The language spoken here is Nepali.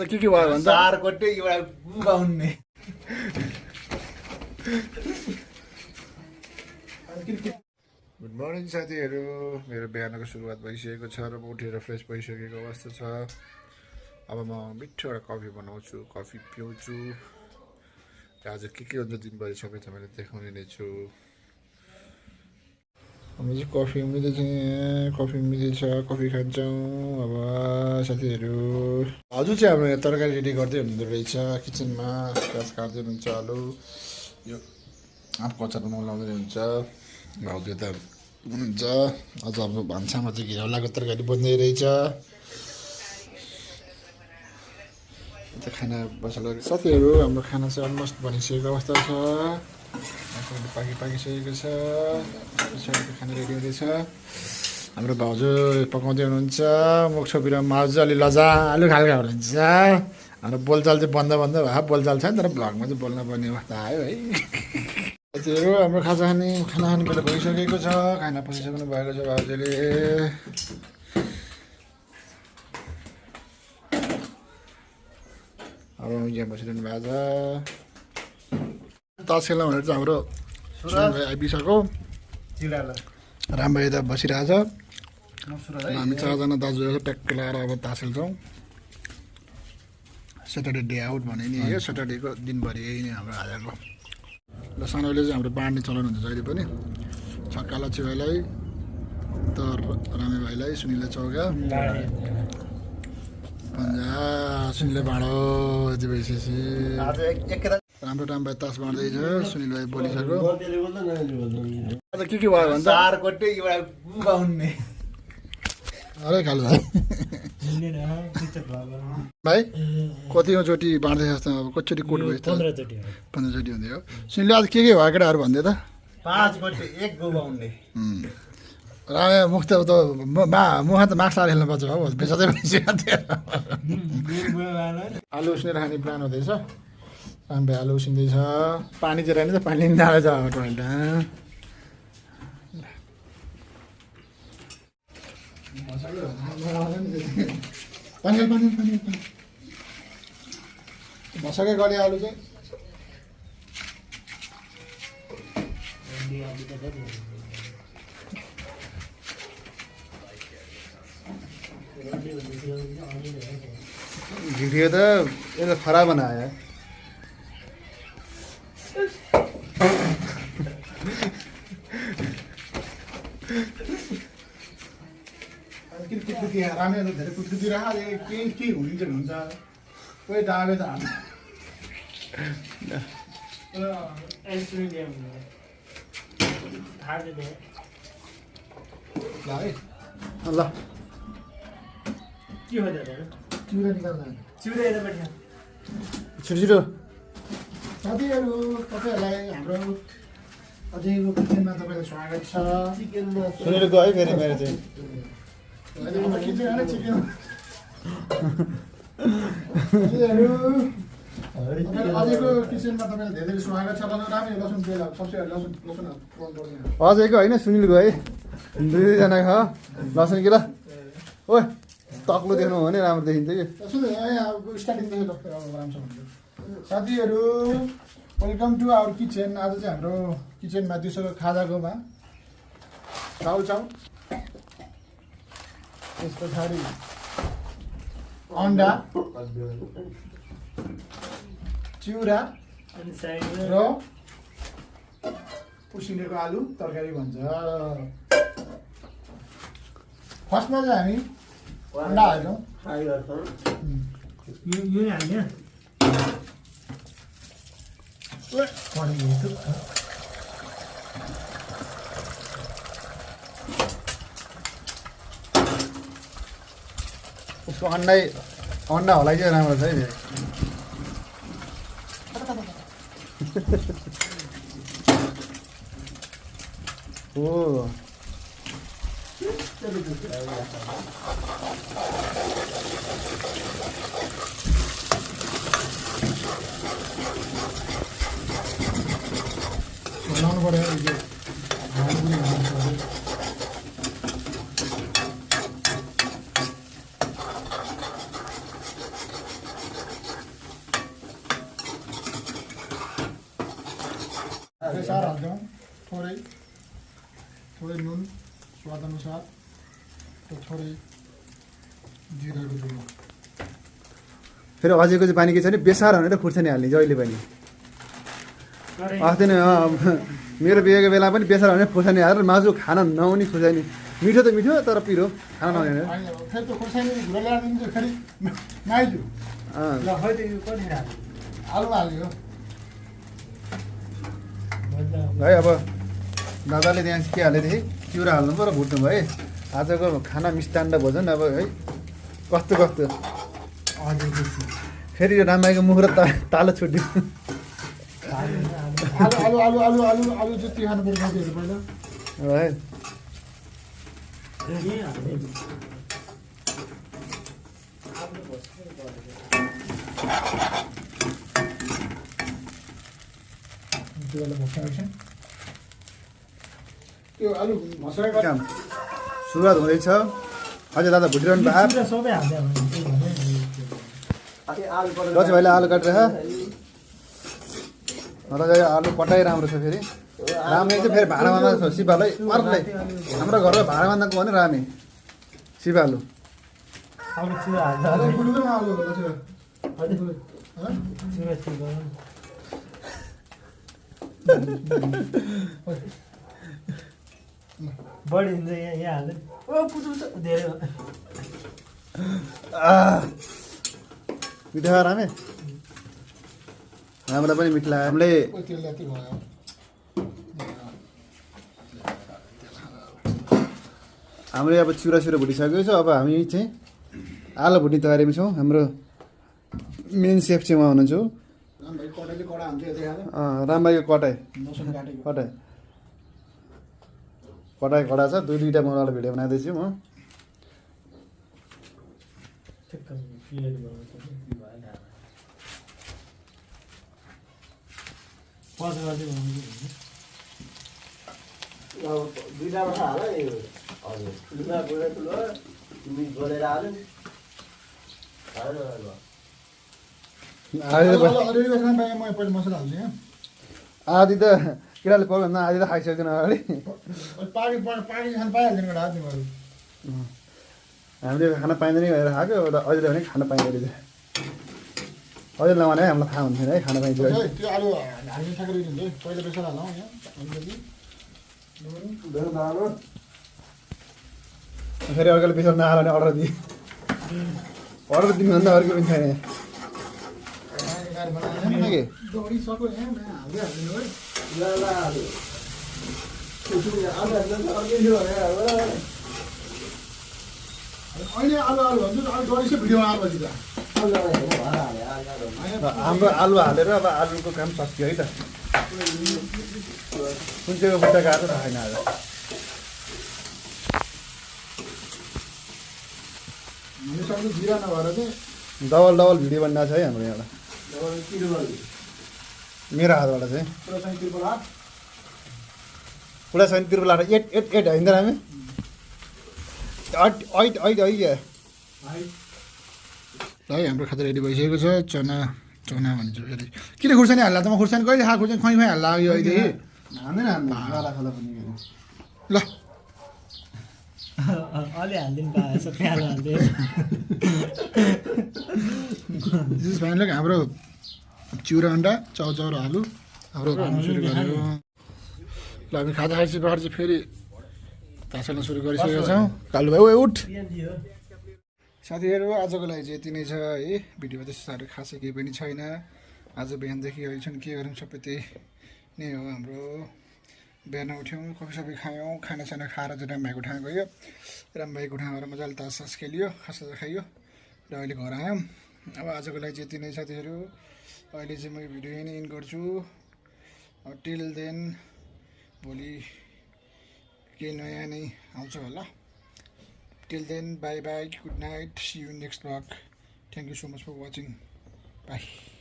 के भयो भन्छ चार कोटे एउटा गुगाउने गुड मर्निङ साथीहरू मेरो बिहानको सुरुवात भइसकेको छ र म उठेर फ्रेस भइसकेको अवस्था छ अब म मिठो एउटा कफी बनाउँछु कफी पिउँछु आज के हुन्छ दिनभरि सबै तपाईँलाई देखाउने नै छु हामी चाहिँ कफी उम्लिँदैछ कफी उम्लिँदैछ कफी खान्छौँ अब साथीहरू हजुर चाहिँ हाम्रो यहाँ तरकारी रेडी गर्दै हुनुहुँदो रहेछ किचनमा प्याज काट्दै हुनुहुन्छ आलु यो आँपको अचार बनाउँदै हुन्छ भाउजू त हुनुहुन्छ अझ अब भान्सामा चाहिँ घिरौलाको तरकारी बन्दै रहेछ खाना बसालेर साथीहरू हाम्रो खाना चाहिँ अलमोस्ट बनिसकेको अवस्था छ पाकिसकेको छ खाना रेडी हुँदैछ हाम्रो भाउजू पकाउँदै हुनुहुन्छ मुख छोपेर माउजू अलि लजालु खालको हुनुहुन्छ हाम्रो बोलचाल चाहिँ बन्द भयो बोलचाल छ नि तर भ्लगमा चाहिँ बोल्न पर्ने अवस्था आयो है साथीहरू हाम्रो खाना खाने बेला भइसकेको छ खाना पसिसक्नु भएको छ भाउजूले अब यहाँ बसिरहनु भएको छ तास खेल्न भनेर चाहिँ हाम्रो आइपुगिसक्यो रामभाइ त बसिरहेछ हामी चारजना दाजुभाइको ट्याक्क लगाएर अब तास खेल्छौँ स्याटरडे डे आउट भने नि यो स्याटरडेको दिनभरि यही नै हाम्रो आजको ल सानोले चाहिँ हाम्रो बाँड्ने चलन हुन्छ जहिले पनि छक्का लच्छी भाइलाई त रामे भाइलाई सुनिललाई चौका सुनिलले बाँडो यति भइसकेपछि राम्रो भाइ तास बाँड्दैछ सुनिल भाइ बोलिसक्यो आज के भयो भन्छ चार कोटे एउटा गुगाउने अरे खालु भाइ कतिचोटि बाँड्दैछ जस्तो अब कतिचोटि कोट भयो 15 चोटि हुँदै हो सुनिल आज के भयो केटाहरू भन्दै त 5 कोटे एक गुगाउने रामे मुख त मुख त माक्स लाएर खेल्नुपर्छ हो बेचादै भइसक्यो आलु उसिनेर खाने प्लान हुँदैछ रामभाइ आलु उसिन्दैछ पानी चाहिँ रहेन पानी लिँदा छ टोइलेट पानी भसकै गरे आलु चाहिँ भिडियो त ये तो खराब बनाया है कुटकुटी राम्रै त धेरै कुटकुटी राख के हुन्छ कोही डाबे त हाल्छ ल के हो दादा चिउरा निकाल्दा चिउरा यता बैठ छिटो साथीहरू तपाईँहरूलाई हाम्रो अझैको किचनमा तपाईँलाई स्वागत छ सुनेर गयो फेरि मेरो चाहिँ किचन चिकन अझैको किचनमा तपाईँलाई धेरै धेरै स्वागत छ राम्रो लसुन तेल सबसे लसुन अझैको होइन सुनिल गयो है दुईजना ख लसुन कि ल ओ तक्लो देख्नु हो भने राम्रो देखिन्छ कि साथीहरू वेलकम टु आवर किचन आज चाहिँ हाम्रो किचनमा दिउँसोको खाजाकोमा चाउ त्यस पछाडि अन्डा चिउरा र उसिनेको आलु तरकारी भन्छ फर्स्टमा चाहिँ हामी अन्डा हाल्छौँ यो हाल्ने उसको अन्डा होला कि राम्रो छ है ओ बनाउनु पर्यो बेसार हाल्छौँ थोरै थोरै नुन स्वाद अनुसार र थोरै जिराको धुलो फेरि अझैको चाहिँ बानी के छ भने बेसार भनेर खुर्सानी हाल्ने जहिले पनि अस्ति नै मेरो बिहेको बेला पनि बेसार भने खुर्सानी हालेर मासु खान नहुने खुर्सानी मिठो त मिठो तर पिरो खान नहुने फेरि त्यो खुर्सानी धुलो ल्याएर दिन्छ फेरि माइजु ल खै त यो कति हाल्यो आलुमा हाल्यो है अब दादाले त्यहाँ के हालेदेखि चिउरा हाल्नु पऱ्यो भुट्नु भयो है आजको खाना मिष्टान्न भोजन अब है कस्तो कस्तो फेरि यो रामभाइको मुख र तालो छुट्यो आलु आलु आलु आलु आलु आलु जति खानु पर्छ साथीहरू पहिला है त्यो आलु मसला काम सुरुवात हुँदैछ अझै दादा भुटिरहनु भयो सबै हाल्दै दस भाइले आलु काटेर र आलु कटाइ राम्रो छ फेरि रामे चाहिँ फेरि भाँडा बाँध्दा सिपालाई अर्कै हाम्रो घरमा भाँडा बाँध्दाको भने रामे सिपालु अब चिरा हाल्दा आलु गुडुमा आलु होला त्यो चिरा चिरा बढी हुन्छ यहाँ हाल्दै ओ पुच्छु धेरै मिठो खायो रामे हामीलाई पनि मिठो लाग्यो हामीले तेल जति भयो हामीले अब चिउरा सिउरा भुटिसकेको छ अब हामी चाहिँ आलु भुट्ने तयारीमा छौँ हाम्रो मेन सेफ चाहिँ उहाँ हुनुहुन्छ भाइ कडाइले कडा हुन्छ यति खाएर रामभाइको कटाइ मसन काटेको कटाइ कटाइ कडा छ दुईवटा मजाले भिडियो बनाउँदैछु म दुईटा मात्र हाल है हजुर ठुलोमा गएर ठुलो तिमी गोलेर हाल्यो अलिअलि बेच्न पाएँ म पहिला मसला हाल्दिएँ आधी त किराले पकाउनु भन्दा आधी त खाइसक्दैन अगाडि पाकी पाकी खान पाइहाल्दैन एउटा हात तिमीहरू हामीले खान पाइँदैन भनेर खाएको एउटा अहिले भने खान पाइँदैन रहेछ अहिले नभने है हामीलाई थाहा हुन्थेन है खान पाइन्छ है त्यो आलु हाल्ने ठ्याक्कै हुन्छ है पहिला बेसार हालौँ यहाँ अलिकति फेरि अर्कोले बेसार नहाल भने अर्डर दिएँ अर्डर दिनुभन्दा अर्को पनि छैन के दौडिसक्यो यहाँ हाल्दै हालिदिनु है अहिले आलु आलु भन्छु अलिक दौडिसक्यो भिडियो आएर पछि त हाम्रो आलु हालेर अब आलुको काम सकियो है त कुन चाहिँको बुट्टा गएको त छैन आज हामीसँग जिरा नभएर चाहिँ डबल डबल भिडियो बनिरहेको छ है हाम्रो यहाँबाट मेरो हातबाट चाहिँ पुरा चाहिँ त्रिपुरा पुरा छैन तिर्पला एट एट एट होइन त हामी ऐट ऐट है है हाम्रो खाता रेडी भइसकेको छ चना चना भन्छु फेरि किन खुर्सानी हाल्ला त म खुर्सानी कहिले खाएको खुर्सानी खुवाइ खुवाइ हाल्ला यो अहिले हान्दैन खाला खाला पनि ल अलि हालिदिनु पाएछ प्याज हाल्दै दिस फाइनल हाम्रो चिउरा अन्डा चाउचाउ र आलु हाम्रो खानु सुरु गर्यो ल हामी खाजा खाइसके पछाडि चाहिँ फेरि ताछाल्न सुरु गरिसकेका छौँ कालु भाइ उठ साथीहरू आजको लागि चाहिँ यति नै छ है भिडियोमा त्यस्तो साह्रो खासै केही पनि छैन आज बिहानदेखि अहिलेसम्म के गरौँ सबै त्यही नै हो हाम्रो बिहान उठ्यौँ कफी सफी खायौँ खानासाना खाएर चाहिँ रामभाइको ठाउँ गयो रामभाइको ठाउँ गएर मजाले तास खेलियो खासा खाइयो र अहिले घर आयौँ अब आजको लागि चाहिँ यति नै साथीहरू अहिले चाहिँ म यो भिडियो यहीँ नै इन्ड गर्छु टिल देन भोलि केही नयाँ नै आउँछ होला till then bye bye good night see you next blog thank you so much for watching by